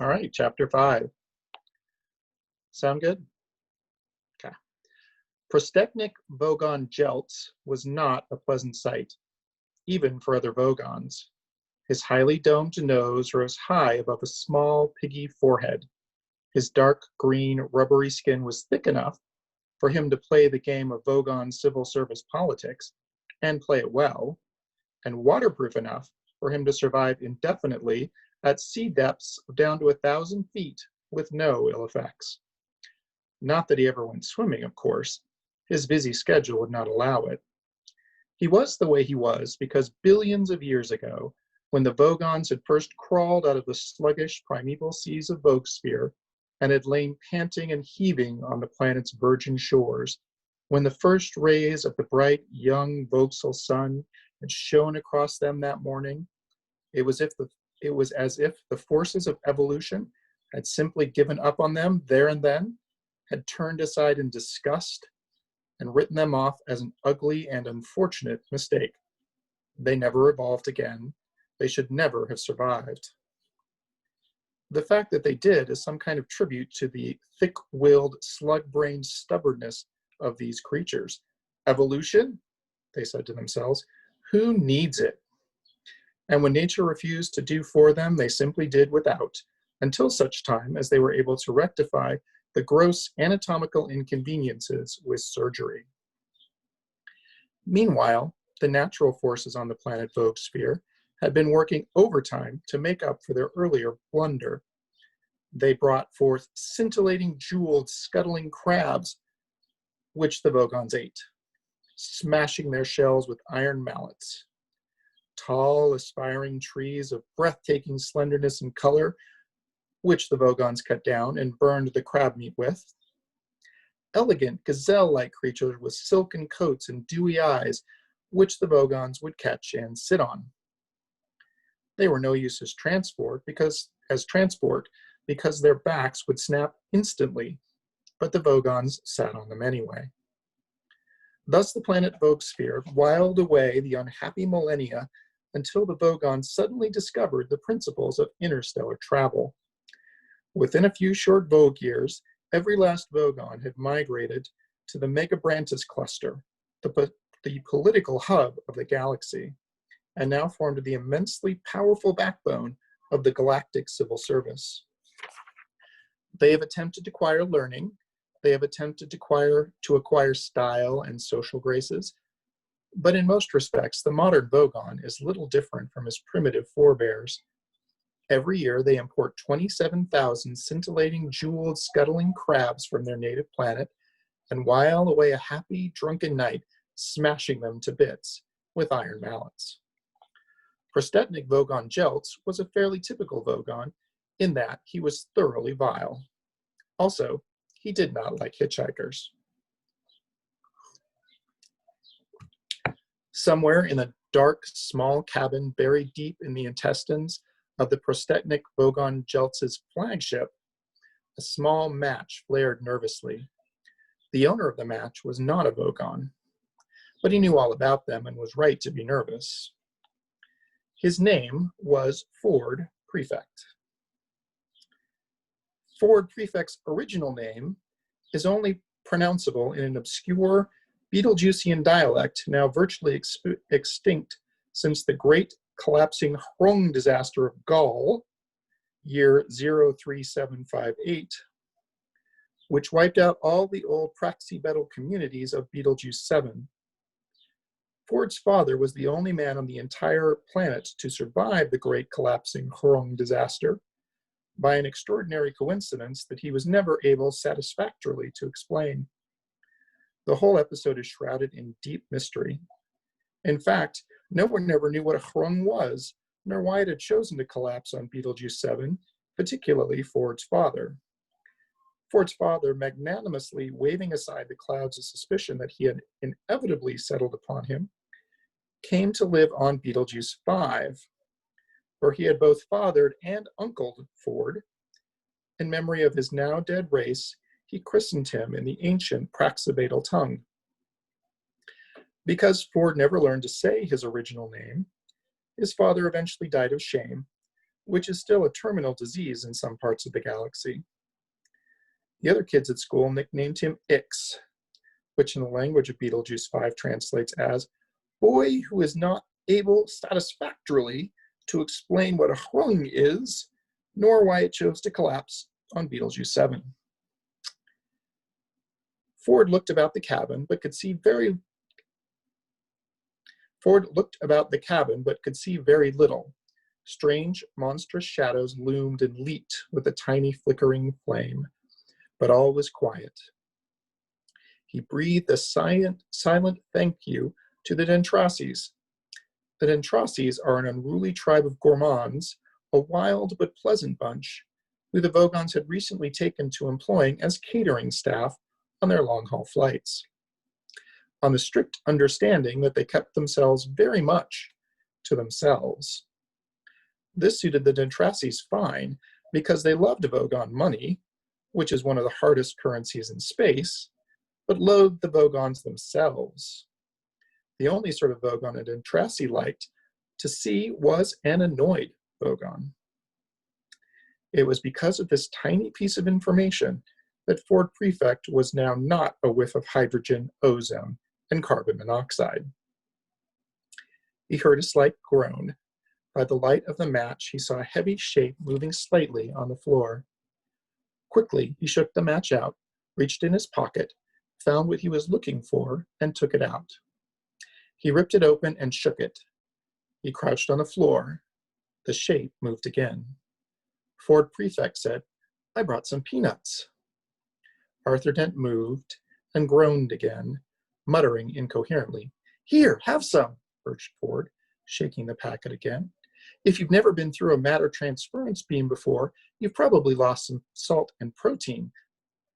All right, chapter 5. Sound good? Okay. Prostechnik Vogon Jeltz was not a pleasant sight, even for other Vogons. His highly domed nose rose high above a small, piggy forehead. His dark green, rubbery skin was thick enough for him to play the game of Vogon civil service politics, and play it well, and waterproof enough for him to survive indefinitely at sea depths of down to 1,000 feet with no ill effects. Not that he ever went swimming, of course. His busy schedule would not allow it. He was the way he was because billions of years ago, when the Vogons had first crawled out of the sluggish primeval seas of Vogsphere and had lain panting and heaving on the planet's virgin shores, when the first rays of the bright young Vauxhall sun had shone across them that morning, it was as if the forces of evolution had simply given up on them there and then, had turned aside in disgust, and written them off as an ugly and unfortunate mistake. They never evolved again. They should never have survived. The fact that they did is some kind of tribute to the thick-willed, slug-brained stubbornness of these creatures. Evolution, they said to themselves, who needs it? And when nature refused to do for them, they simply did without, until such time as they were able to rectify the gross anatomical inconveniences with surgery. Meanwhile, the natural forces on the planet Vogsphere had been working overtime to make up for their earlier blunder. They brought forth scintillating, jeweled, scuttling crabs, which the Vogons ate, smashing their shells with iron mallets. Tall, aspiring trees of breathtaking slenderness and color, which the Vogons cut down and burned the crab meat with. Elegant, gazelle-like creatures with silken coats and dewy eyes, which the Vogons would catch and sit on. They were no use as transport because their backs would snap instantly, but the Vogons sat on them anyway. Thus the planet Vogsphere whiled away the unhappy millennia until the Vogons suddenly discovered the principles of interstellar travel. Within a few short Vogue years, every last Vogon had migrated to the Megabrantis cluster, the political hub of the galaxy, and now formed the immensely powerful backbone of the galactic civil service. They have attempted to acquire learning, they have attempted to acquire style and social graces, but in most respects, the modern Vogon is little different from his primitive forebears. Every year, they import 27,000 scintillating, jeweled, scuttling crabs from their native planet and while away a happy, drunken night, smashing them to bits with iron mallets. Prostetnik Vogon Jeltz was a fairly typical Vogon in that he was thoroughly vile. Also, he did not like hitchhikers. Somewhere in a dark, small cabin buried deep in the intestines of the Prostetnik Vogon Jeltz's flagship, a small match flared nervously. The owner of the match was not a Vogon, but he knew all about them and was right to be nervous. His name was Ford Prefect. Ford Prefect's original name is only pronounceable in an obscure Betelgeusian dialect now virtually extinct since the great collapsing Hrung disaster of Gaul, year 03758, which wiped out all the old Praxi-Betel communities of Betelgeuse 7. Ford's father was the only man on the entire planet to survive the great collapsing Hrung disaster, by an extraordinary coincidence that he was never able satisfactorily to explain. The whole episode is shrouded in deep mystery. In fact, no one ever knew what a Hrung was, nor why it had chosen to collapse on Betelgeuse 7, particularly Ford's father. Ford's father, magnanimously waving aside the clouds of suspicion that he had inevitably settled upon him, came to live on Betelgeuse 5, where he had both fathered and uncled Ford. In memory of his now dead race, he christened him in the ancient Praxi-Betel tongue. Because Ford never learned to say his original name, his father eventually died of shame, which is still a terminal disease in some parts of the galaxy. The other kids at school nicknamed him Ix, which in the language of Betelgeuse 5 translates as boy who is not able satisfactorily to explain what a Hrung is, nor why it chose to collapse on Betelgeuse 7. Ford looked about the cabin, but could see very little. Strange, monstrous shadows loomed and leaped with a tiny flickering flame, but all was quiet. He breathed a silent thank you to the Dentraces. The Dentraces are an unruly tribe of gourmands, a wild but pleasant bunch, who the Vogons had recently taken to employing as catering staff on their long-haul flights, on the strict understanding that they kept themselves very much to themselves. This suited the Dentraces fine because they loved Vogon money, which is one of the hardest currencies in space, but loathed the Vogons themselves. The only sort of Vogon a Dentrace liked to see was an annoyed Vogon. It was because of this tiny piece of information that Ford Prefect was now not a whiff of hydrogen, ozone, and carbon monoxide. He heard a slight groan. By the light of the match, he saw a heavy shape moving slightly on the floor. Quickly, he shook the match out, reached in his pocket, found what he was looking for, and took it out. He ripped it open and shook it. He crouched on the floor. The shape moved again. Ford Prefect said, "I brought some peanuts." Arthur Dent moved and groaned again, muttering incoherently. "Here, have some," urged Ford, shaking the packet again. "If you've never been through a matter transference beam before, you've probably lost some salt and protein.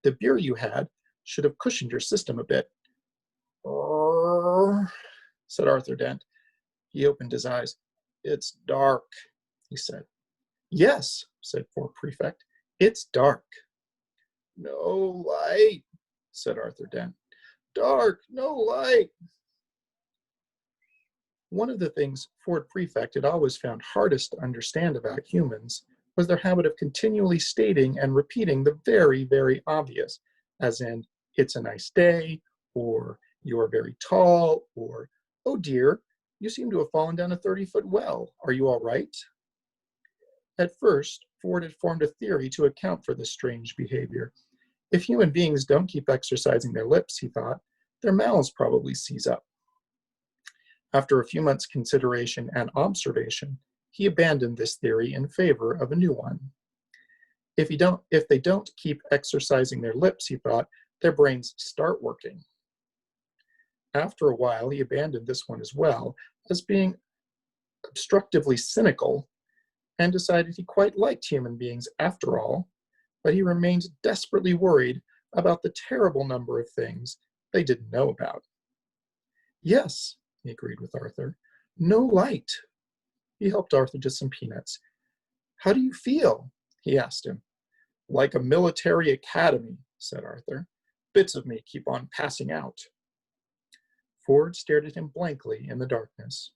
The beer you had should have cushioned your system a bit." "Brrr," said Arthur Dent. He opened his eyes. "It's dark," he said. "Yes," said Ford Prefect, "it's dark." "No light," said Arthur Dent. "Dark, no light." One of the things Ford Prefect had always found hardest to understand about humans was their habit of continually stating and repeating the very, very obvious, as in, "It's a nice day," or "You're very tall," or "Oh dear, you seem to have fallen down a 30-foot well. Are you all right?" At first, Ford had formed a theory to account for this strange behavior. If human beings don't keep exercising their lips, he thought, their mouths probably seize up. After a few months' consideration and observation, he abandoned this theory in favor of a new one. If they don't keep exercising their lips, he thought, their brains start working. After a while, he abandoned this one as well, as being obstructively cynical, and decided he quite liked human beings after all, but he remained desperately worried about the terrible number of things they didn't know about. "Yes," he agreed with Arthur. "No light." He helped Arthur to some peanuts. "How do you feel?" he asked him. "Like a military academy," said Arthur. "Bits of me keep on passing out." Ford stared at him blankly in the darkness.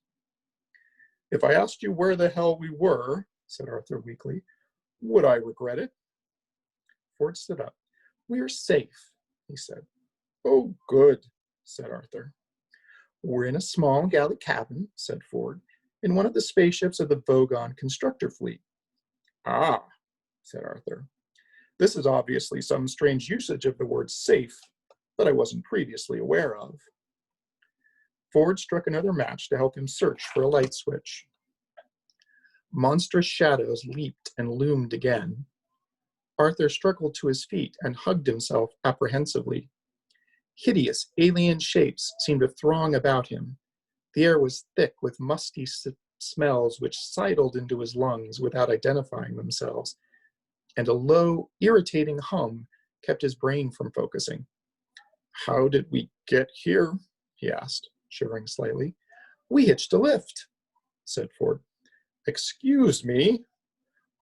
"If I asked you where the hell we were," said Arthur weakly, "would I regret it?" Ford stood up. "We're safe," he said. "Oh, good," said Arthur. "We're in a small galley cabin," said Ford, "in one of the spaceships of the Vogon constructor fleet." "Ah," said Arthur. "This is obviously some strange usage of the word safe that I wasn't previously aware of." Ford struck another match to help him search for a light switch. Monstrous shadows leaped and loomed again. Arthur struggled to his feet and hugged himself apprehensively. Hideous alien shapes seemed to throng about him. The air was thick with musty smells which sidled into his lungs without identifying themselves, and a low, irritating hum kept his brain from focusing. "How did we get here?" he asked, shivering slightly. "We hitched a lift," said Ford. "Excuse me?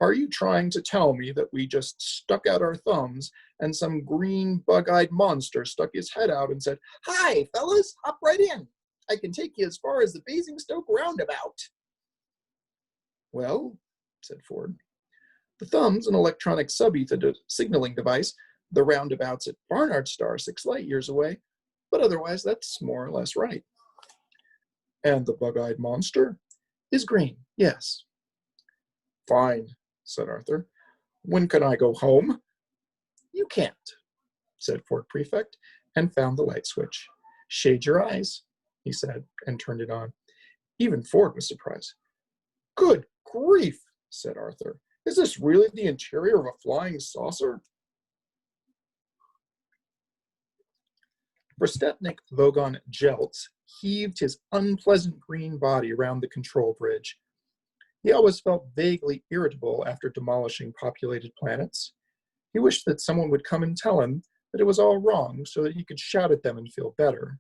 Are you trying to tell me that we just stuck out our thumbs and some green bug-eyed monster stuck his head out and said, 'Hi, fellas, hop right in. I can take you as far as the Basingstoke roundabout'?" "Well, said Ford. The thumb's an electronic sub-ether signaling device. The roundabouts at Barnard Star 6 light years away, but otherwise that's more or less right. And the bug-eyed monster is green, yes. Fine, said Arthur. When can I go home? You can't, said Ford Prefect, and found the light switch. Shade your eyes, he said, and turned it on. Even Ford was surprised. Good grief, said Arthur. Is this really the interior of a flying saucer? Prostetnik Vogon Jeltz heaved his unpleasant green body around the control bridge. He always felt vaguely irritable after demolishing populated planets. He wished that someone would come and tell him that it was all wrong so that he could shout at them and feel better.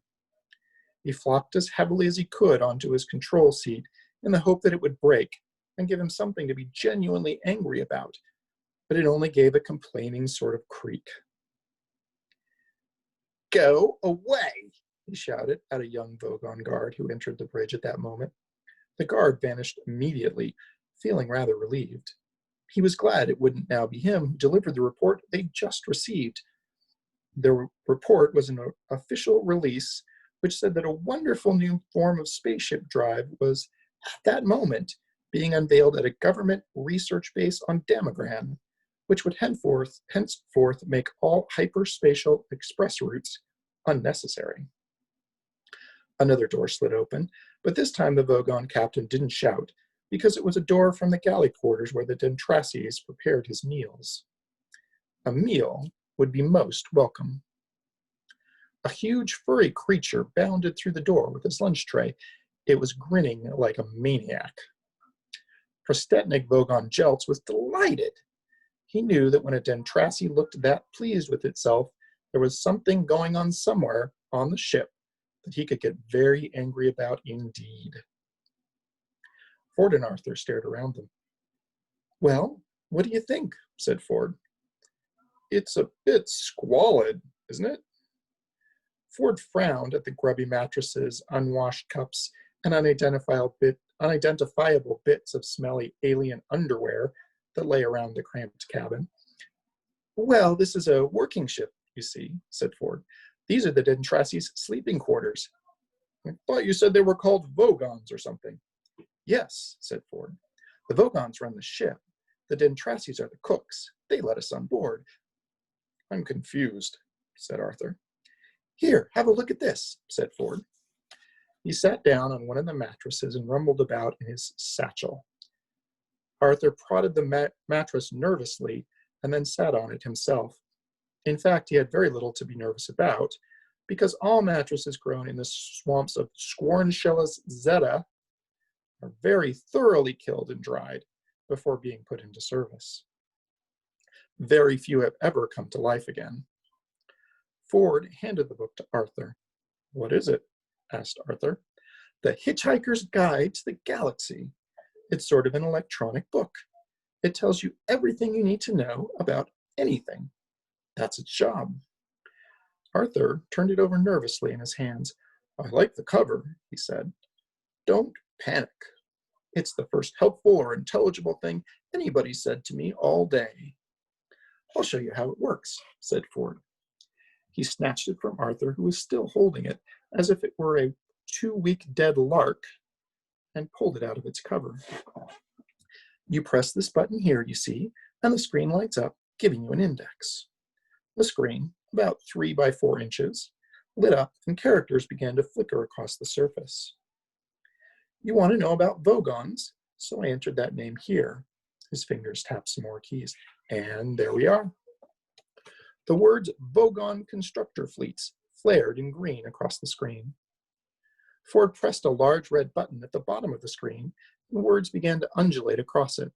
He flopped as heavily as he could onto his control seat in the hope that it would break and give him something to be genuinely angry about, but it only gave a complaining sort of creak. Go away, he shouted at a young Vogon guard who entered the bridge at that moment. The guard vanished immediately, feeling rather relieved. He was glad it wouldn't now be him who delivered the report they'd just received. The report was an official release which said that a wonderful new form of spaceship drive was, at that moment, being unveiled at a government research base on Damagran, which would henceforth make all hyperspatial express routes unnecessary. Another door slid open, but this time the Vogon captain didn't shout, because it was a door from the galley quarters where the Dentracies prepared his meals. A meal would be most welcome. A huge furry creature bounded through the door with his lunch tray. It was grinning like a maniac. Prostetnik Vogon Jeltz was delighted. He knew that when a Dentraci looked that pleased with itself, there was something going on somewhere on the ship that he could get very angry about indeed. Ford and Arthur stared around them. Well, what do you think? Said Ford. It's a bit squalid, isn't it? Ford frowned at the grubby mattresses, unwashed cups, and unidentifiable bits of smelly alien underwear that lay around the cramped cabin. Well, this is a working ship, you see, said Ford. These are the Dentraci's sleeping quarters. I thought you said they were called Vogons or something. Yes, said Ford. The Vogons run the ship. The Dentracis are the cooks. They let us on board. I'm confused, said Arthur. Here, have a look at this, said Ford. He sat down on one of the mattresses and rumbled about in his satchel. Arthur prodded the mattress nervously and then sat on it himself. In fact, he had very little to be nervous about, because all mattresses grown in the swamps of Squornschellus zeta are very thoroughly killed and dried before being put into service. Very few have ever come to life again. Ford handed the book to Arthur. What is it? Asked Arthur. The Hitchhiker's Guide to the Galaxy. It's sort of an electronic book. It tells you everything you need to know about anything. That's its job. Arthur turned it over nervously in his hands. I like the cover, he said. Don't panic. It's the first helpful or intelligible thing anybody said to me all day. I'll show you how it works, said Ford. He snatched it from Arthur, who was still holding it as if it were a 2-week dead lark, and pulled it out of its cover. You press this button here, you see, and the screen lights up, giving you an index. The screen, about 3 by 4 inches, lit up and characters began to flicker across the surface. You want to know about Vogons, so I entered that name here. His fingers tapped some more keys, and there we are. The words Vogon Constructor Fleets flared in green across the screen. Ford pressed a large red button at the bottom of the screen, and words began to undulate across it.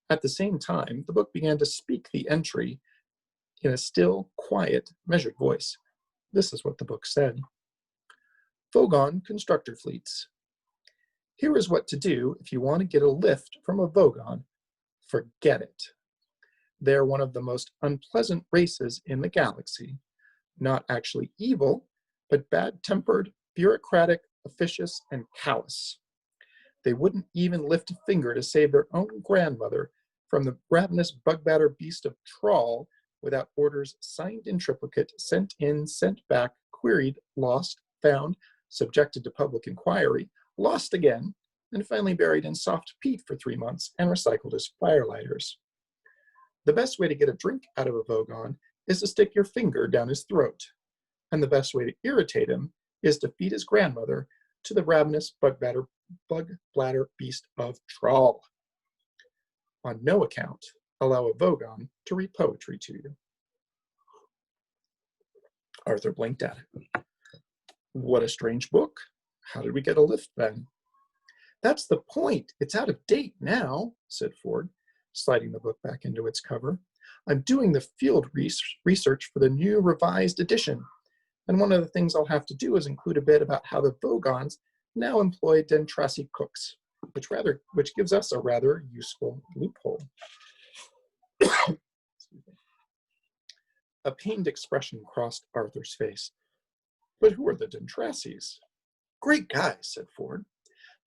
At the same time, the book began to speak the entry in a still, quiet, measured voice. This is what the book said. Vogon Constructor Fleets. Here is what to do if you want to get a lift from a Vogon. Forget it. They're one of the most unpleasant races in the galaxy. Not actually evil, but bad-tempered, bureaucratic, officious, and callous. They wouldn't even lift a finger to save their own grandmother from the ravenous bug-batter beast of trawl without orders signed in triplicate, sent in, sent back, queried, lost, found, subjected to public inquiry, lost again, and finally buried in soft peat for 3 months and recycled as firelighters. The best way to get a drink out of a Vogon is to stick your finger down his throat, and the best way to irritate him is to feed his grandmother to the ravenous bug-bladder beast of trawl. On no account allow a Vogon to read poetry to you. Arthur blinked at it. What a strange book. How did we get a lift then? That's the point. It's out of date now, said Ford, sliding the book back into its cover. I'm doing the field research for the new revised edition, and one of the things I'll have to do is include a bit about how the Vogons now employ Dentrassi cooks, which gives us a rather useful loophole. A pained expression crossed Arthur's face. But who are the Dentrassis? Great guys, said Ford.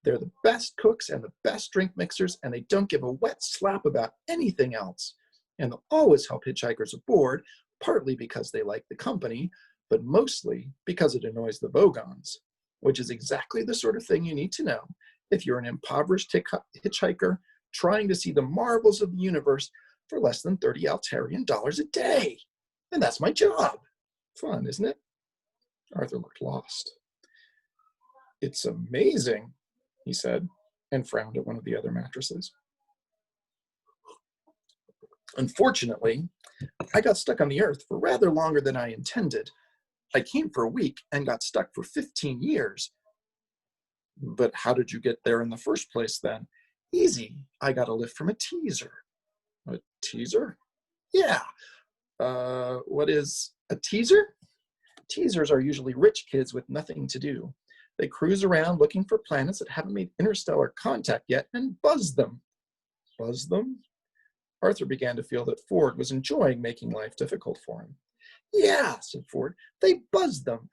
They're the best cooks and the best drink mixers, and they don't give a wet slap about anything else. And they'll always help hitchhikers aboard, partly because they like the company, but mostly because it annoys the Vogons, which is exactly the sort of thing you need to know if you're an impoverished hitchhiker trying to see the marvels of the universe for less than 30 Altarian dollars a day. And that's my job. Fun, isn't it? Arthur looked lost. It's amazing, he said, and frowned at one of the other mattresses. Unfortunately, I got stuck on the Earth for rather longer than I intended. I came for a week and got stuck for 15 years. But how did you get there in the first place then? Easy. I got a lift from a teaser. A teaser? Yeah. What is a teaser? Teasers are usually rich kids with nothing to do. They cruise around looking for planets that haven't made interstellar contact yet and buzz them. Buzz them? Arthur began to feel that Ford was enjoying making life difficult for him. Yeah, said Ford, they buzz them.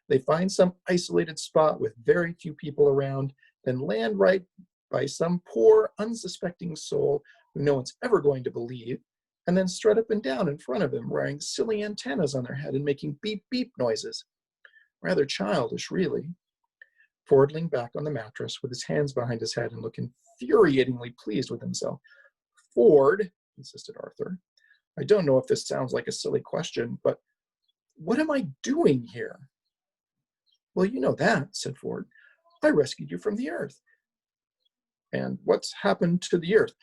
They find some isolated spot with very few people around, then land right by some poor, unsuspecting soul who no one's ever going to believe, and then strut up and down in front of him, wearing silly antennas on their head and making beep-beep noises. Rather childish, really. Ford leaned back on the mattress with his hands behind his head and looked infuriatingly pleased with himself. Ford, insisted Arthur, I don't know if this sounds like a silly question, but what am I doing here? Well, you know that, said Ford. I rescued you from the Earth. And what's happened to the Earth?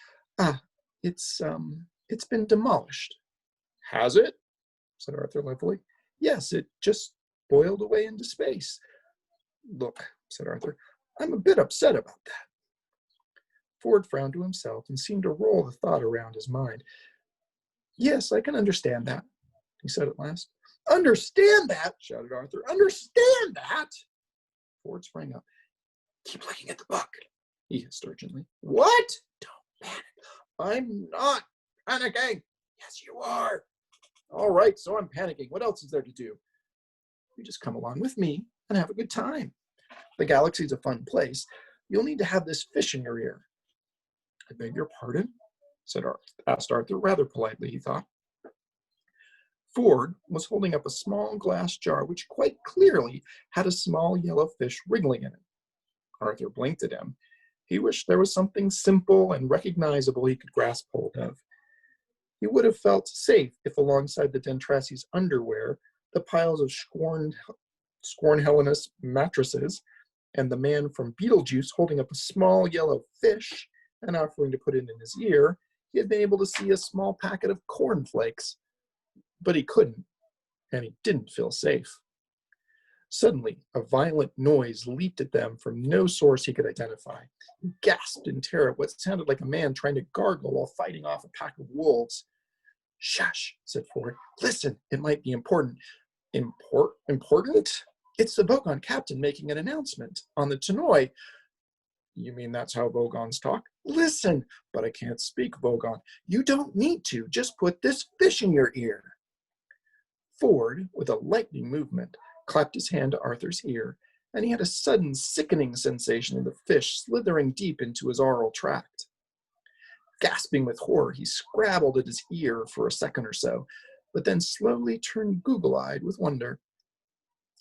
It's been demolished. Has it? Said Arthur levelly. Yes, it just boiled away into space. Look, said Arthur, I'm a bit upset about that. Ford frowned to himself and seemed to roll the thought around his mind. Yes, I can understand that, he said at last. Understand that, shouted Arthur. Understand that? Ford sprang up. Keep looking at the book, he hissed urgently. What? Don't panic. I'm not panicking. Yes, you are. All right, so I'm panicking. What else is there to do? You just come along with me and have a good time. The galaxy's a fun place. You'll need to have this fish in your ear. I beg your pardon? Asked Arthur, rather politely, he thought. Ford was holding up a small glass jar which quite clearly had a small yellow fish wriggling in it. Arthur blinked at him. He wished there was something simple and recognizable he could grasp hold of. He would have felt safe if alongside the Dentrassi's underwear, the piles of scorn Hellenist mattresses, and the man from Beetlejuice holding up a small yellow fish and offering to put it in his ear, he had been able to see a small packet of cornflakes. But he couldn't, and he didn't feel safe. Suddenly, a violent noise leaped at them from no source he could identify. He gasped in terror at what sounded like a man trying to gargle while fighting off a pack of wolves. Shush, said Ford. Listen, it might be important. Important? It's the Vogon captain making an announcement on the Tannoy. You mean that's how Vogons talk? Listen, but I can't speak Vogon. You don't need to. Just put this fish in your ear. Ford, with a lightning movement, clapped his hand to Arthur's ear and he had a sudden sickening sensation of the fish slithering deep into his oral tract. Gasping with horror, he scrabbled at his ear for a second or so, but then slowly turned goggle-eyed with wonder.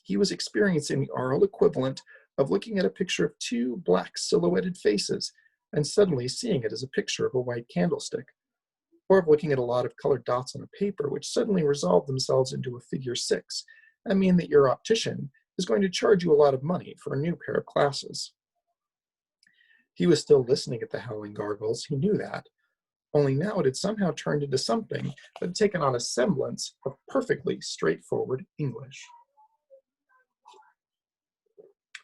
He was experiencing the oral equivalent of looking at a picture of two black silhouetted faces and suddenly seeing it as a picture of a white candlestick, or of looking at a lot of colored dots on a paper which suddenly resolve themselves into a figure 6 and mean that your optician is going to charge you a lot of money for a new pair of glasses. He was still listening at the howling gargles, he knew that, only now it had somehow turned into something that had taken on a semblance of perfectly straightforward English.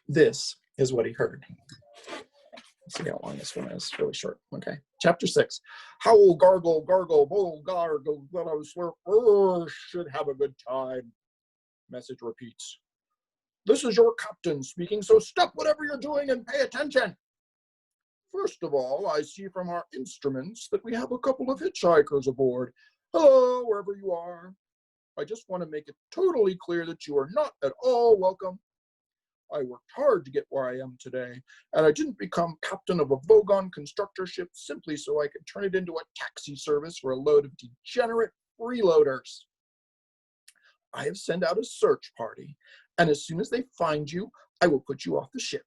This is what he heard. Let's see how long this one is. It's really short. Okay. Chapter 6. Howl, gargle, gargle, bull, gargle, slur, should have a good time. Message repeats. This is your captain speaking, so stop whatever you're doing and pay attention. First of all, I see from our instruments that we have a couple of hitchhikers aboard. Hello, wherever you are. I just want to make it totally clear that you are not at all welcome. I worked hard to get where I am today, and I didn't become captain of a Vogon constructor ship simply so I could turn it into a taxi service for a load of degenerate freeloaders. I have sent out a search party, and as soon as they find you, I will put you off the ship.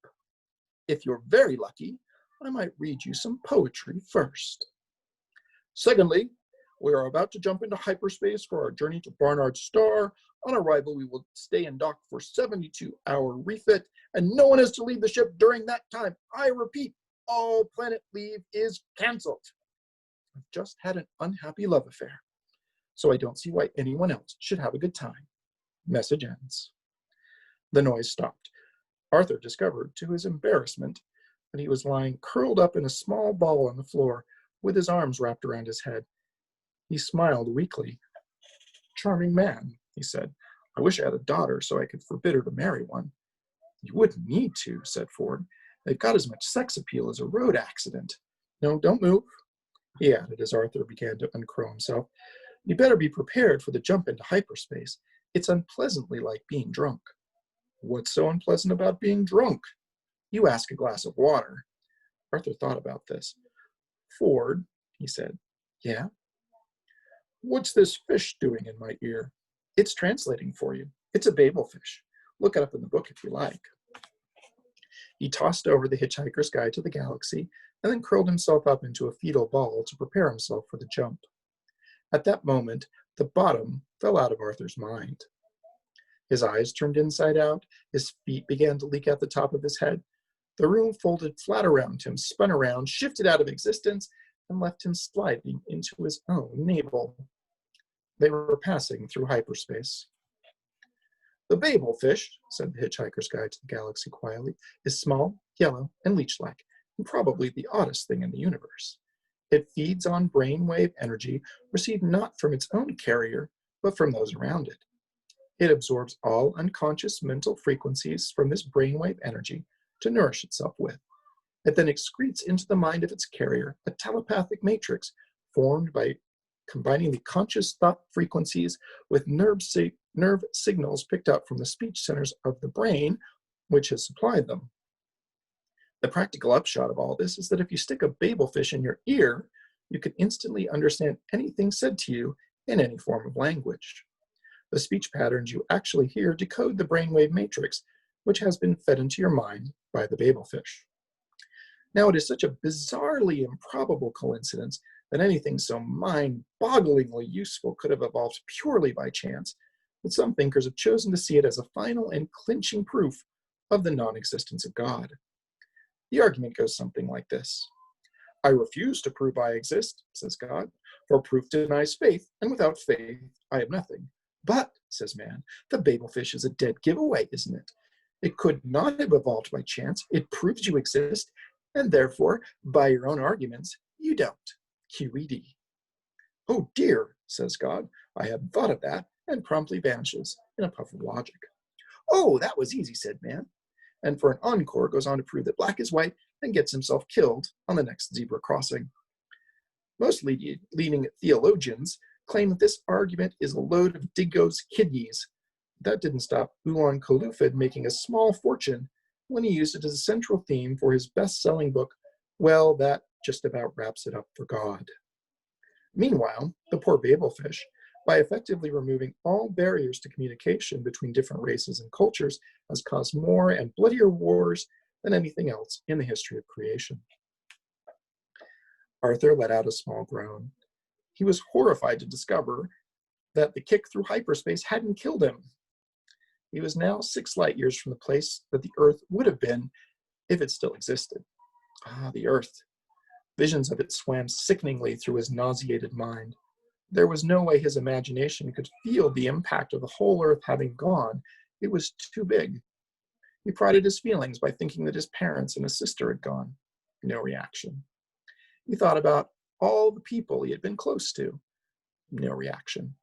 If you're very lucky, I might read you some poetry first. Secondly, we are about to jump into hyperspace for our journey to Barnard's Star. On arrival, we will stay in dock for 72-hour refit, and no one is to leave the ship during that time. I repeat, all planet leave is canceled. I've just had an unhappy love affair, so I don't see why anyone else should have a good time. Message ends. The noise stopped. Arthur discovered, to his embarrassment, that he was lying curled up in a small ball on the floor with his arms wrapped around his head. He smiled weakly. Charming man, he said. I wish I had a daughter so I could forbid her to marry one. You wouldn't need to, said Ford. They've got as much sex appeal as a road accident. No, don't move, he added as Arthur began to uncurl himself. You better be prepared for the jump into hyperspace. It's unpleasantly like being drunk. What's so unpleasant about being drunk? You ask a glass of water. Arthur thought about this. Ford, he said. Yeah? What's this fish doing in my ear? It's translating for you. It's a Babel fish. Look it up in the book if you like. He tossed over The Hitchhiker's Guide to the Galaxy and then curled himself up into a fetal ball to prepare himself for the jump. At that moment, the bottom fell out of Arthur's mind. His eyes turned inside out, his feet began to leak out the top of his head. The room folded flat around him, spun around, shifted out of existence, and left him sliding into his own navel. They were passing through hyperspace. The Babel fish, said The Hitchhiker's Guide to the Galaxy quietly, is small, yellow, and leech-like, and probably the oddest thing in the universe. It feeds on brainwave energy received not from its own carrier, but from those around it. It absorbs all unconscious mental frequencies from this brainwave energy to nourish itself with. It then excretes into the mind of its carrier a telepathic matrix formed by combining the conscious thought frequencies with nerve signals picked up from the speech centers of the brain, which has supplied them. The practical upshot of all this is that if you stick a Babel fish in your ear, you can instantly understand anything said to you in any form of language. The speech patterns you actually hear decode the brainwave matrix, which has been fed into your mind by the Babel fish. Now, it is such a bizarrely improbable coincidence that anything so mind-bogglingly useful could have evolved purely by chance, that some thinkers have chosen to see it as a final and clinching proof of the non-existence of God. The argument goes something like this. I refuse to prove I exist, says God, for proof denies faith, and without faith I have nothing. But, says man, the Babel fish is a dead giveaway, isn't it? It could not have evolved by chance. It proves you exist, and therefore, by your own arguments, you don't. QED. Oh dear, says God, I hadn't thought of that, and promptly vanishes in a puff of logic. Oh, that was easy, said man, and for an encore goes on to prove that black is white and gets himself killed on the next zebra crossing. Most leading theologians claim that this argument is a load of Dingo's kidneys. That didn't stop Ulan Kalufid making a small fortune when he used it as a central theme for his best-selling book, Well, That Just About Wraps It Up for God. Meanwhile, the poor Babelfish, by effectively removing all barriers to communication between different races and cultures, has caused more and bloodier wars than anything else in the history of creation. Arthur let out a small groan. He was horrified to discover that the kick through hyperspace hadn't killed him. He was now 6 light years from the place that the Earth would have been if it still existed. Ah, the Earth. Visions of it swam sickeningly through his nauseated mind. There was no way his imagination could feel the impact of the whole Earth having gone. It was too big. He prided his feelings by thinking that his parents and his sister had gone. No reaction. He thought about all the people he had been close to. No reaction.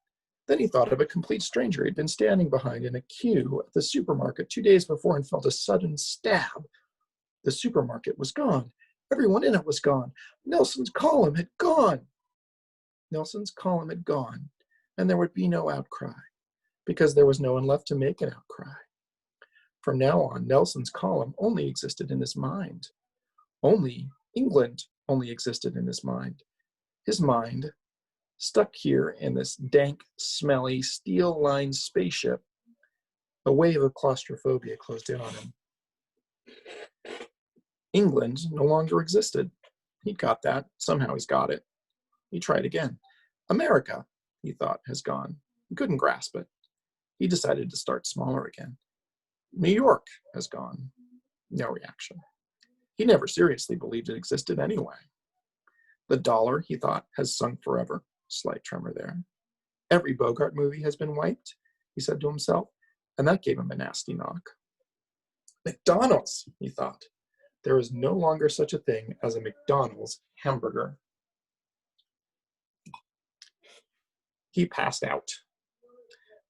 Then he thought of a complete stranger he'd been standing behind in a queue at the supermarket 2 days before and felt a sudden stab. The supermarket was gone. Everyone in it was gone. Nelson's column had gone. Nelson's column had gone, and there would be no outcry, because there was no one left to make an outcry. From now on, Nelson's column only existed in his mind. England only existed in his mind. His mind, stuck here in this dank, smelly, steel-lined spaceship, a wave of claustrophobia closed in on him. England no longer existed. He got that. Somehow he's got it. He tried again. America, he thought, has gone. He couldn't grasp it. He decided to start smaller again. New York has gone. No reaction. He never seriously believed it existed anyway. The dollar, he thought, has sunk forever. Slight tremor there. Every Bogart movie has been wiped, he said to himself, and that gave him a nasty knock. McDonald's, he thought. There is no longer such a thing as a McDonald's hamburger. He passed out.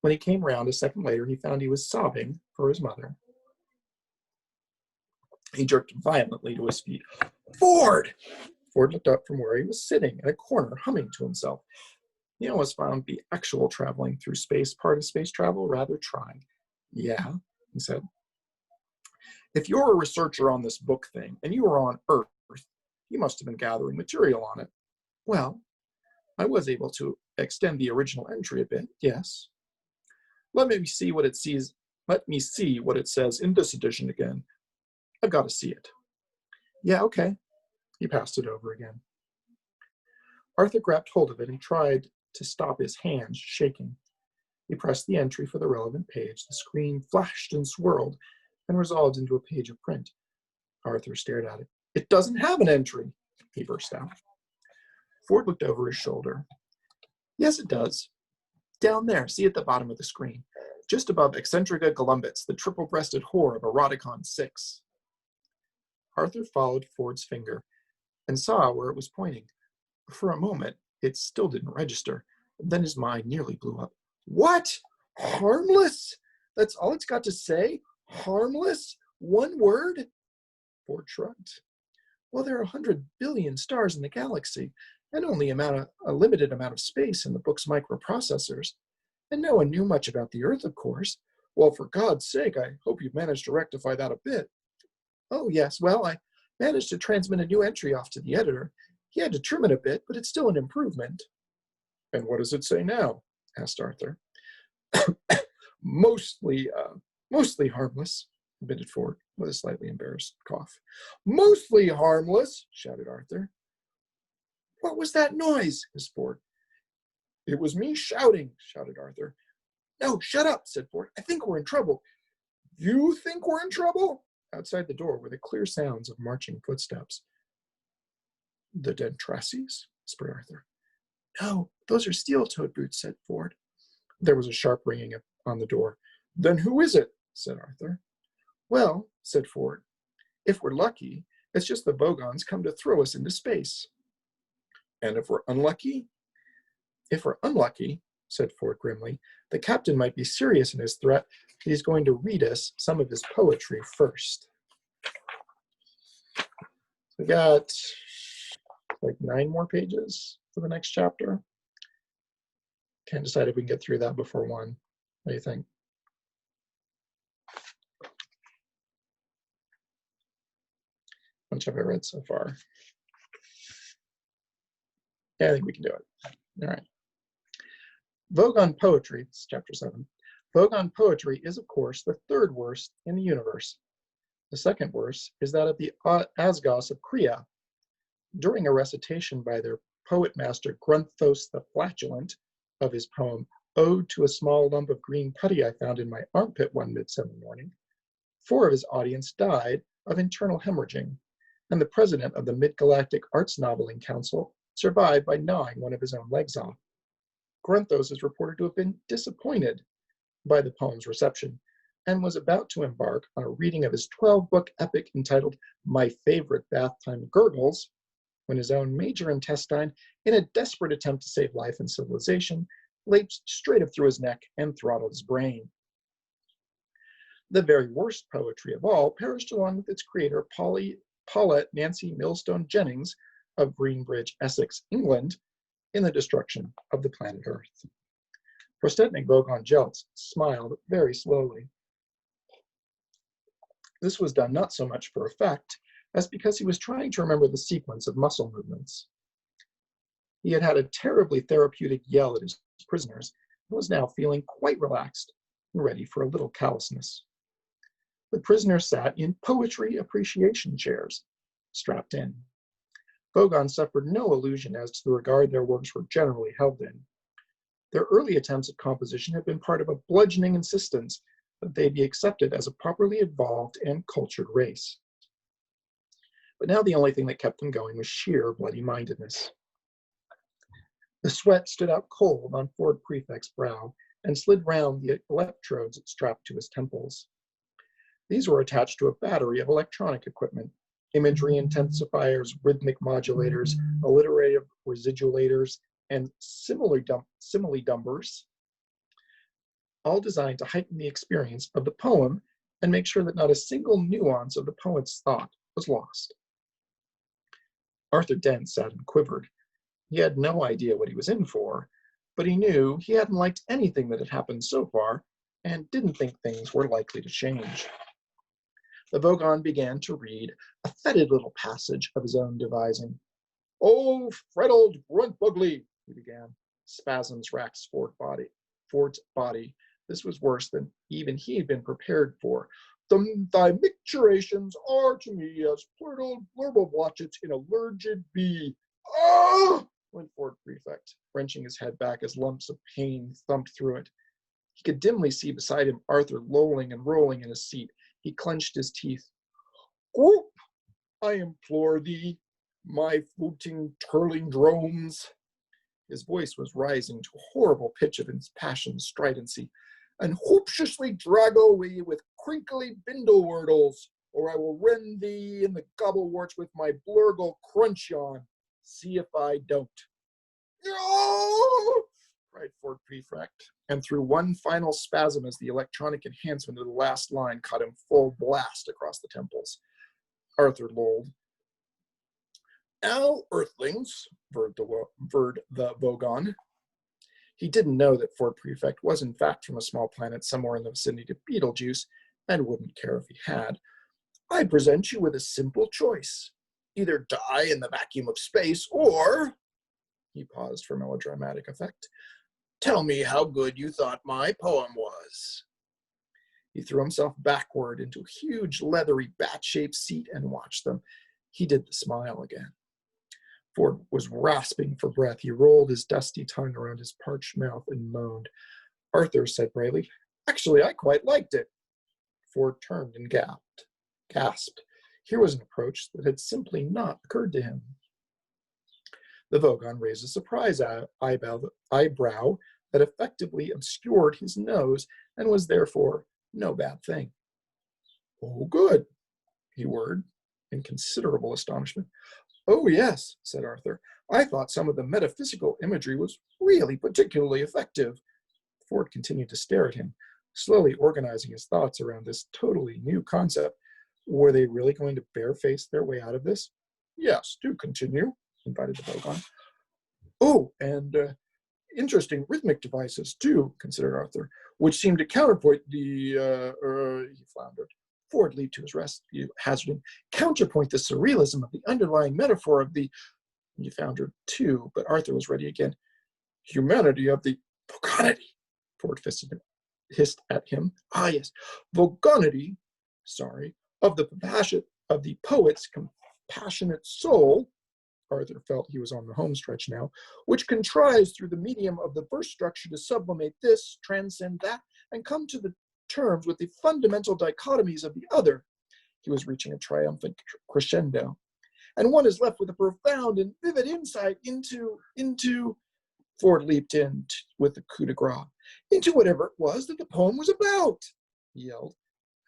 When he came round a second later, he found he was sobbing for his mother. He jerked violently to his feet. Ford! Ford looked up from where he was sitting in a corner, humming to himself. He always found the actual traveling through space part of space travel rather trying. Yeah, he said. If you're a researcher on this book thing, and you were on Earth, you must have been gathering material on it. Well, I was able to extend the original entry a bit, yes. Let me see what it says in this edition again. I've got to see it. Yeah, okay. He passed it over again. Arthur grabbed hold of it and tried to stop his hands shaking. He pressed the entry for the relevant page. The screen flashed and swirled and resolved into a page of print. Arthur stared at it. It doesn't have an entry, he burst out. Ford looked over his shoulder. Yes, it does. Down there, see at the bottom of the screen, just above Eccentrica Golumbits, the triple-breasted whore of Eroticon 6. Arthur followed Ford's finger and saw where it was pointing. For a moment, it still didn't register. Then his mind nearly blew up. What? Harmless? That's all it's got to say? Harmless? One word? Ford shrugged. Well, there are 100 billion stars in the galaxy, and only a limited amount of space in the book's microprocessors. And no one knew much about the Earth, of course. Well, for God's sake, I hope you've managed to rectify that a bit. Oh, yes, well, I managed to transmit a new entry off to the editor. He had to trim it a bit, but it's still an improvement. And what does it say now? Asked Arthur. Mostly harmless, admitted Ford with a slightly embarrassed cough. Mostly harmless, shouted Arthur. What was that noise? Hissed Ford. It was me shouting, shouted Arthur. No, shut up, said Ford. I think we're in trouble. You think we're in trouble? Outside the door were the clear sounds of marching footsteps. The Dentraces? Whispered Arthur. No, those are steel-toed boots, said Ford. There was a sharp ringing on the door. Then who is it? Said Arthur. Well, said Ford, if we're lucky, it's just the Bogons come to throw us into space. And if we're unlucky? If we're unlucky, said Ford grimly, the captain might be serious in his threat. He's going to read us some of his poetry first. We got like 9 more pages for the next chapter. Can't decide if we can get through that before 1. What do you think? much have I read so far? Yeah, I think we can do it. All right. Vogue on poetry, this is chapter 7. Vogue on poetry is, of course, the third worst in the universe. The second worst is that of the Asgos of Krea. During a recitation by their poet master Grunthos the Flatulent of his poem Ode to a Small Lump of Green Putty I Found in My Armpit One Midsummer Morning, 4 of his audience died of internal hemorrhaging, and the president of the Mid-Galactic Arts Noveling Council survived by gnawing one of his own legs off. Grunthos is reported to have been disappointed by the poem's reception and was about to embark on a reading of his 12-book epic entitled My Favorite Bath Time Gurgles when his own major intestine, in a desperate attempt to save life and civilization, leaped straight up through his neck and throttled his brain. The very worst poetry of all perished along with its creator, Paula Nancy Millstone Jennings of Greenbridge, Essex, England, in the destruction of the planet Earth. Prostetnik Vogon Jeltz smiled very slowly. This was done not so much for effect as because he was trying to remember the sequence of muscle movements. He had had a terribly therapeutic yell at his prisoners and was now feeling quite relaxed and ready for a little callousness. The prisoners sat in poetry appreciation chairs, strapped in. Vogon suffered no illusion as to the regard their works were generally held in. Their early attempts at composition had been part of a bludgeoning insistence that they be accepted as a properly evolved and cultured race. But now the only thing that kept them going was sheer bloody-mindedness. The sweat stood out cold on Ford Prefect's brow and slid round the electrodes strapped to his temples. These were attached to a battery of electronic equipment, imagery intensifiers, rhythmic modulators, alliterative residulators, and simile dumbers, all designed to heighten the experience of the poem and make sure that not a single nuance of the poet's thought was lost. Arthur Dent sat and quivered. He had no idea what he was in for, but he knew he hadn't liked anything that had happened so far and didn't think things were likely to change. The Vogon began to read a fetid little passage of his own devising. "Oh, Fred, old grunt bugly," he began. Spasms racked Ford's body. This was worse than even he had been prepared for. "Thy micturations are to me as blurble watchets in a lurgid bee." "Oh!" went Ford Prefect, wrenching his head back as lumps of pain thumped through it. He could dimly see beside him Arthur lolling and rolling in his seat. He clenched his teeth. "Whoop! I implore thee, my fluting, turling drones." His voice was rising to a horrible pitch of impassioned stridency. "And hoopshiously drag away with crinkly bindle-wordles, or I will rend thee in the gobblewarts with my blurgle crunch-yon. See if I don't." "No!" cried Ford Prefect, and threw one final spasm as the electronic enhancement of the last line caught him full blast across the temples. Arthur lolled. "Now, earthlings," verred the Vogon. He didn't know that Ford Prefect was in fact from a small planet somewhere in the vicinity of Betelgeuse, and wouldn't care if he had. "I present you with a simple choice. Either die in the vacuum of space, or," he paused for melodramatic effect, "tell me how good you thought my poem was." He threw himself backward into a huge, leathery, bat-shaped seat and watched them. He did the smile again. Ford was rasping for breath. He rolled his dusty tongue around his parched mouth and moaned. Arthur said bravely, "Actually, I quite liked it." Ford turned and gasped. Here was an approach that had simply not occurred to him. The Vogon raised a surprise eyebrow that effectively obscured his nose and was therefore no bad thing. "Oh, good," he whirred in considerable astonishment. "Oh, yes," said Arthur. "I thought some of the metaphysical imagery was really particularly effective." Ford continued to stare at him, slowly organizing his thoughts around this totally new concept. Were they really going to bareface their way out of this? "Yes, do continue," invited the Vogon. "Oh, and interesting rhythmic devices, too," considered Arthur, "which seem to counterpoint the," he floundered. Ford leaped to his rescue, hazarding, "Counterpoint the surrealism of the underlying metaphor of the—" You found her too, but Arthur was ready again. "Humanity of the vulganity," Ford hissed at him. "Ah, yes, vulganity, sorry, of the poet's compassionate soul," Arthur felt he was on the home stretch now, "which contrives through the medium of the verse structure to sublimate this, transcend that, and come to the terms with the fundamental dichotomies of the other." He was reaching a triumphant crescendo. "And one is left with a profound and vivid insight into," Ford leaped in with the coup de grace, "into whatever it was that the poem was about," he yelled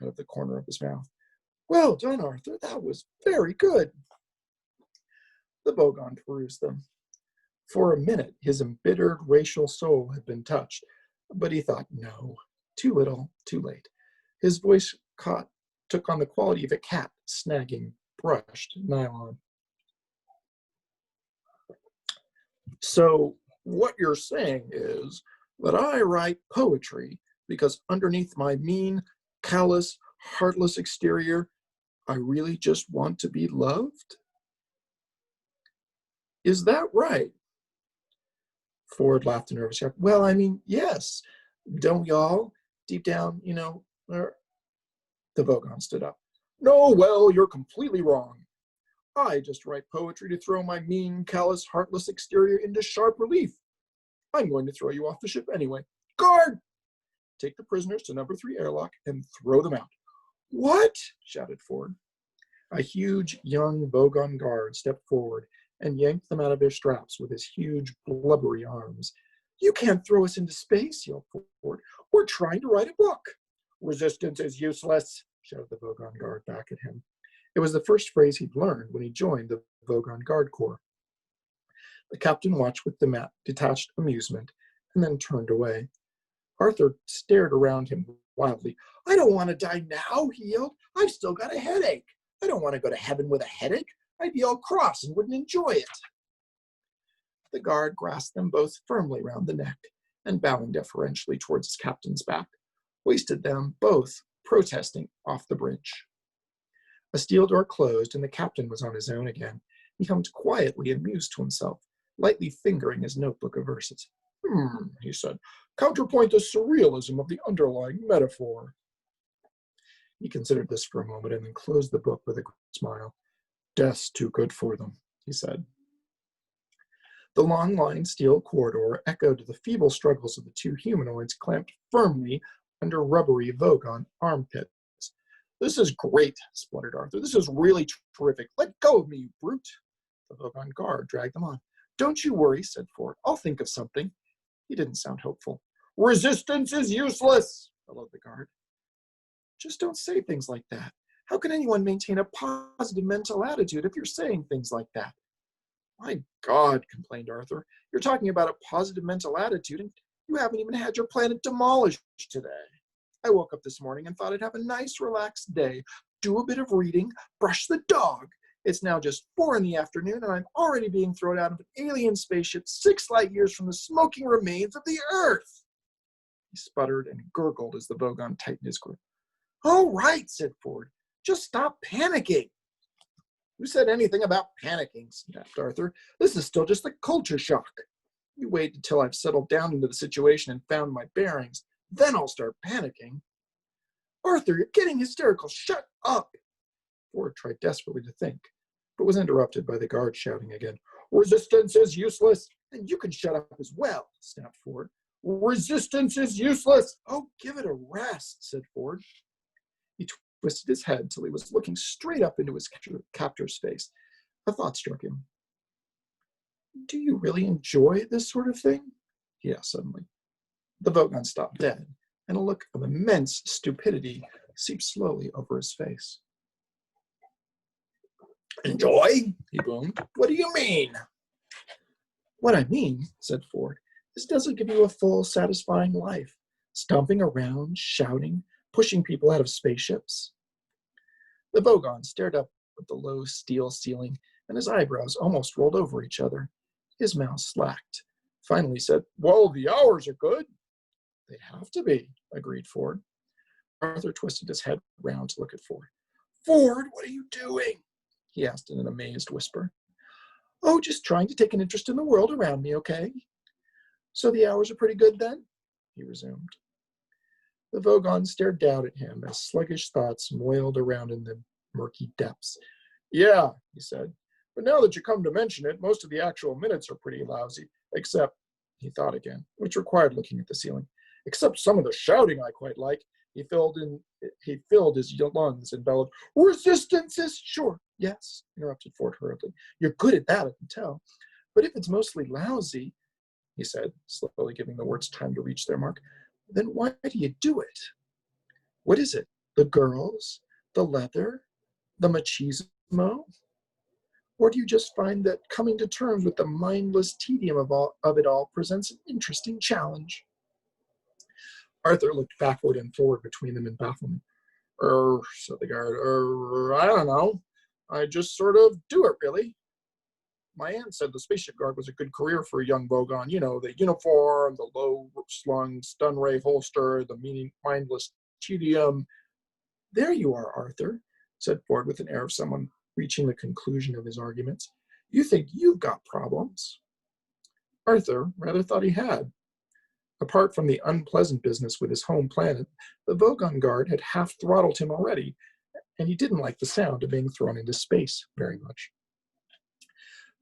out of the corner of his mouth. "Well done, Arthur. That was very good." The Vogon perused them. For a minute, his embittered racial soul had been touched, but he thought, no, too little, too late. His voice took on the quality of a cat snagging brushed nylon. "So what you're saying is that I write poetry because underneath my mean, callous, heartless exterior, I really just want to be loved? Is that right?" Ford laughed a nervous laugh. "Well, I mean, yes. Don't we all? Deep down, The Vogon stood up. "No, well, you're completely wrong. I just write poetry to throw my mean, callous, heartless exterior into sharp relief. I'm going to throw you off the ship anyway. Guard! Take the prisoners to number 3 airlock and throw them out." "What?" shouted Ford. A huge young Vogon guard stepped forward and yanked them out of their straps with his huge, blubbery arms. "You can't throw us into space," yelled Ford. "We're trying to write a book." "Resistance is useless," shouted the Vogon guard back at him. It was the first phrase he'd learned when he joined the Vogon Guard Corps. The captain watched with detached amusement and then turned away. Arthur stared around him wildly. "I don't want to die now," he yelled. "I've still got a headache. I don't want to go to heaven with a headache. I'd be all cross and wouldn't enjoy it." The guard grasped them both firmly round the neck and, bowing deferentially towards his captain's back, hoisted them both, protesting, off the bridge. A steel door closed and the captain was on his own again. He hummed quietly and mused to himself, lightly fingering his notebook of verses. He said, "Counterpoint the surrealism of the underlying metaphor." He considered this for a moment and then closed the book with a smile. "Death's too good for them," he said. The long-line steel corridor echoed to the feeble struggles of the two humanoids clamped firmly under rubbery Vogon armpits. "This is great," spluttered Arthur. "This is really terrific. Let go of me, you brute." The Vogon guard dragged them on. "Don't you worry," said Ford. "I'll think of something." He didn't sound hopeful. "Resistance is useless," bellowed the guard. "Just don't say things like that. How can anyone maintain a positive mental attitude if you're saying things like that?" "My God," complained Arthur, "you're talking about a positive mental attitude, and you haven't even had your planet demolished today. I woke up this morning and thought I'd have a nice, relaxed day, do a bit of reading, brush the dog. It's now just 4 p.m, and I'm already being thrown out of an alien spaceship 6 light years from the smoking remains of the Earth." He sputtered and gurgled as the Vogon tightened his grip. "All right," said Ford. "Just stop panicking." "Who said anything about panicking?" snapped Arthur. "This is still just a culture shock. You wait until I've settled down into the situation and found my bearings. Then I'll start panicking." "Arthur, you're getting hysterical. Shut up." Ford tried desperately to think, but was interrupted by the guard shouting again. "Resistance is useless." "And you can shut up as well," snapped Ford. "Resistance is useless." "Oh, give it a rest," said Ford. He twisted his head till he was looking straight up into his captor's face. A thought struck him. "Do you really enjoy this sort of thing?" he asked suddenly. The Vogon stopped dead, and a look of immense stupidity seeped slowly over his face. "Enjoy?" he boomed. "What do you mean?" "What I mean," said Ford, "is does it give you a full, satisfying life, stomping around, shouting, pushing people out of spaceships?" The Vogon stared up at the low steel ceiling, and his eyebrows almost rolled over each other. His mouth slacked. Finally he said, "Well, the hours are good." "They'd have to be," agreed Ford. Arthur twisted his head round to look at Ford. Ford, what are you doing? He asked in an amazed whisper. Oh, just trying to take an interest in the world around me, okay? So the hours are pretty good then? He resumed. The Vogon stared down at him as sluggish thoughts moiled around in the murky depths. Yeah, he said, but now that you come to mention it, most of the actual minutes are pretty lousy, except, he thought again, which required looking at the ceiling, except some of the shouting I quite like. He filled his lungs and bellowed, Resistance is sure. Yes, interrupted Ford hurriedly. You're good at that, I can tell. But if it's mostly lousy, he said, slowly giving the words time to reach their mark, then why do you do it? What is it? The girls? The leather? The machismo? Or do you just find that coming to terms with the mindless tedium of it all presents an interesting challenge? Arthur looked backward and forward between them in bafflement. Said the guard. I don't know. I just sort of do it, really. My aunt said the spaceship guard was a good career for a young Vogon. You know, the uniform, the low-slung stun ray holster, the mindless tedium. There you are, Arthur, said Ford with an air of someone reaching the conclusion of his arguments. You think you've got problems. Arthur rather thought he had. Apart from the unpleasant business with his home planet, the Vogon guard had half-throttled him already, and he didn't like the sound of being thrown into space very much.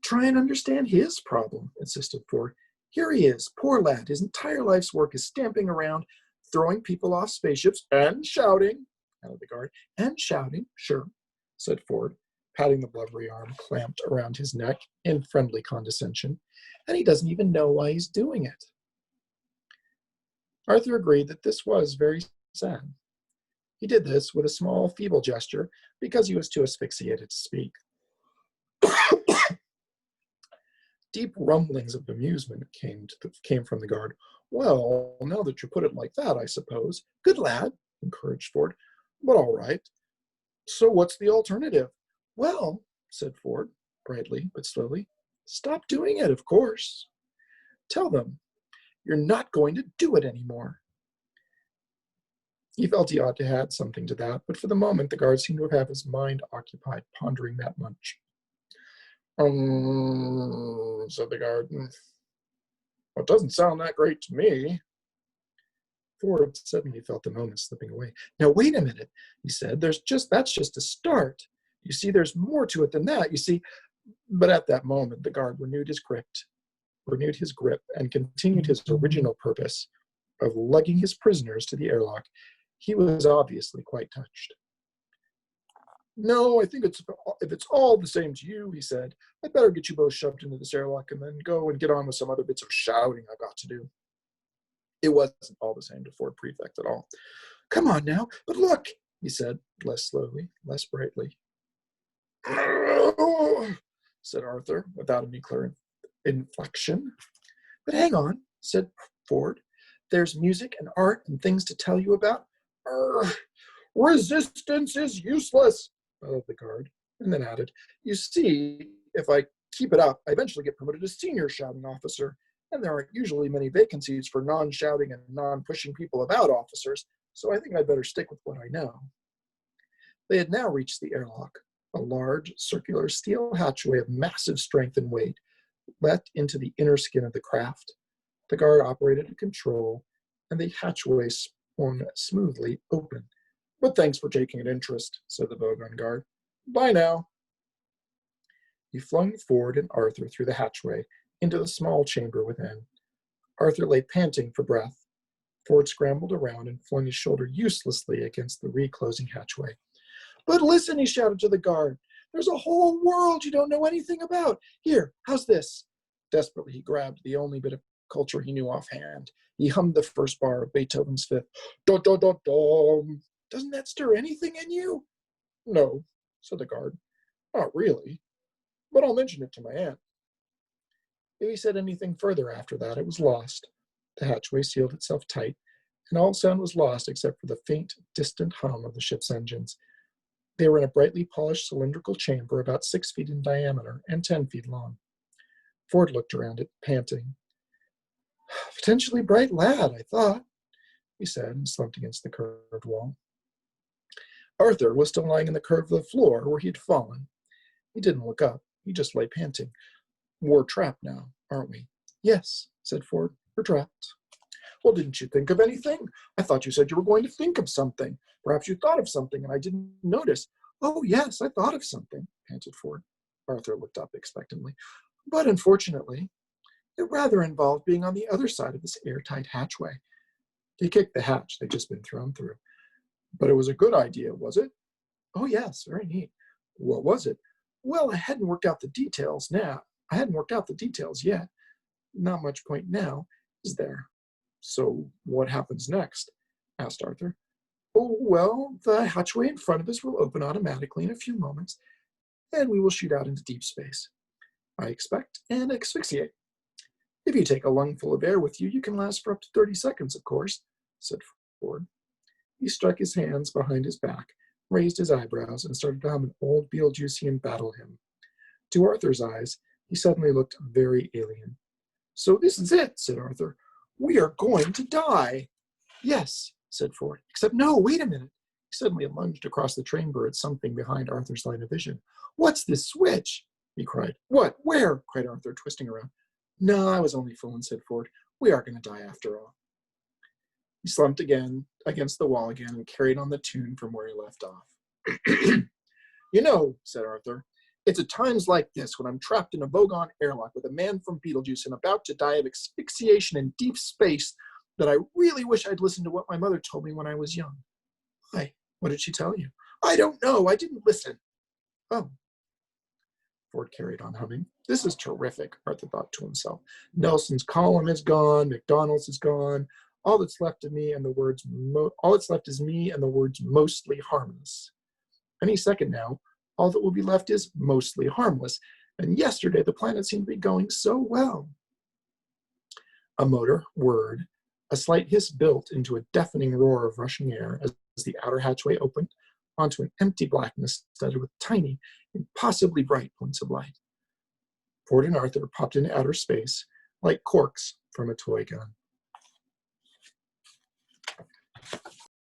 Try and understand his problem, insisted Ford. Here he is, poor lad. His entire life's work is stamping around, throwing people off spaceships, and shouting, added the guard. And shouting, sure, said Ford, patting the blubbery arm clamped around his neck in friendly condescension. And he doesn't even know why he's doing it. Arthur agreed that this was very sad. He did this with a small, feeble gesture because he was too asphyxiated to speak. Deep rumblings of amusement came from the guard. Well, now that you put it like that, I suppose. Good lad, encouraged Ford. But all right. So what's the alternative? Well, said Ford, brightly but slowly, stop doing it, of course. Tell them you're not going to do it anymore. He felt he ought to add something to that, but for the moment the guard seemed to have his mind occupied pondering that much. Said the guard. Well, it doesn't sound that great to me. Ford suddenly felt the moment slipping away. Now, wait a minute, he said. That's just a start. You see, there's more to it than that, you see. But at that moment, the guard renewed his grip and continued his original purpose of lugging his prisoners to the airlock. He was obviously quite touched. No, I think if it's all the same to you, he said, I'd better get you both shoved into this airlock and then go and get on with some other bits of shouting I've got to do. It wasn't all the same to Ford Prefect at all. Come on now, but look, he said, less slowly, less brightly. Said Arthur, without any clear inflection. But hang on, said Ford. There's music and art and things to tell you about. Resistance is useless, bellowed the guard, and then added, you see, if I keep it up, I eventually get promoted to senior shouting officer, and there aren't usually many vacancies for non-shouting and non-pushing people about officers, so I think I'd better stick with what I know. They had now reached the airlock, a large, circular steel hatchway of massive strength and weight, let into the inner skin of the craft. The guard operated a control, and the hatchway swung smoothly open. But thanks for taking an interest, said the Vogon guard. Bye now. He flung Ford and Arthur through the hatchway into the small chamber within. Arthur lay panting for breath. Ford scrambled around and flung his shoulder uselessly against the reclosing hatchway. But listen, he shouted to the guard. There's a whole world you don't know anything about. Here, how's this? Desperately, he grabbed the only bit of culture he knew offhand. He hummed the first bar of Beethoven's Fifth. Da da da da. Doesn't that stir anything in you? No, said the guard. Not really. But I'll mention it to my aunt. If he said anything further after that, it was lost. The hatchway sealed itself tight, and all sound was lost except for the faint, distant hum of the ship's engines. They were in a brightly polished cylindrical chamber about 6 feet in diameter and 10 feet long. Ford looked around it, panting. Potentially bright lad, I thought, he said, and slumped against the curved wall. Arthur was still lying in the curve of the floor where he had fallen. He didn't look up. He just lay panting. We're trapped now, aren't we? Yes, said Ford. We're trapped. Well, didn't you think of anything? I thought you said you were going to think of something. Perhaps you thought of something and I didn't notice. Oh, yes, I thought of something, panted Ford. Arthur looked up expectantly. But unfortunately, it rather involved being on the other side of this airtight hatchway. He kicked the hatch they'd just been thrown through. But it was a good idea, was it? Oh, yes, very neat. What was it? Well, I hadn't worked out the details yet. Not much point now, is there? So what happens next? Asked Arthur. Oh, well, the hatchway in front of us will open automatically in a few moments, and we will shoot out into deep space, I expect, and asphyxiate. If you take a lungful of air with you, you can last for up to 30 seconds, of course, said Ford. He struck his hands behind his back, raised his eyebrows, and started to hum an old Beetlejuicean battle hymn. To Arthur's eyes, he suddenly looked very alien. So this is it, said Arthur. We are going to die. Yes, said Ford. Except no, wait a minute. He suddenly lunged across the chamber at something behind Arthur's line of vision. What's this switch? He cried. What? Where? Cried Arthur, twisting around. No, I was only fooling, said Ford. We are going to die after all. He slumped again against the wall again and carried on the tune from where he left off. You know, said Arthur, it's at times like this when I'm trapped in a Vogon airlock with a man from Beetlejuice and about to die of asphyxiation in deep space that I really wish I'd listened to what my mother told me when I was young. Why? What did she tell you? I don't know. I didn't listen. Oh. Ford carried on humming. This is terrific, Arthur thought to himself. Nelson's column is gone. McDonald's is gone. All that's left is me and the words mostly harmless. Any second now, all that will be left is mostly harmless. And yesterday, the planet seemed to be going so well. A motor whirred. A slight hiss built into a deafening roar of rushing air as the outer hatchway opened onto an empty blackness studded with tiny, impossibly bright points of light. Ford and Arthur popped into outer space like corks from a toy gun.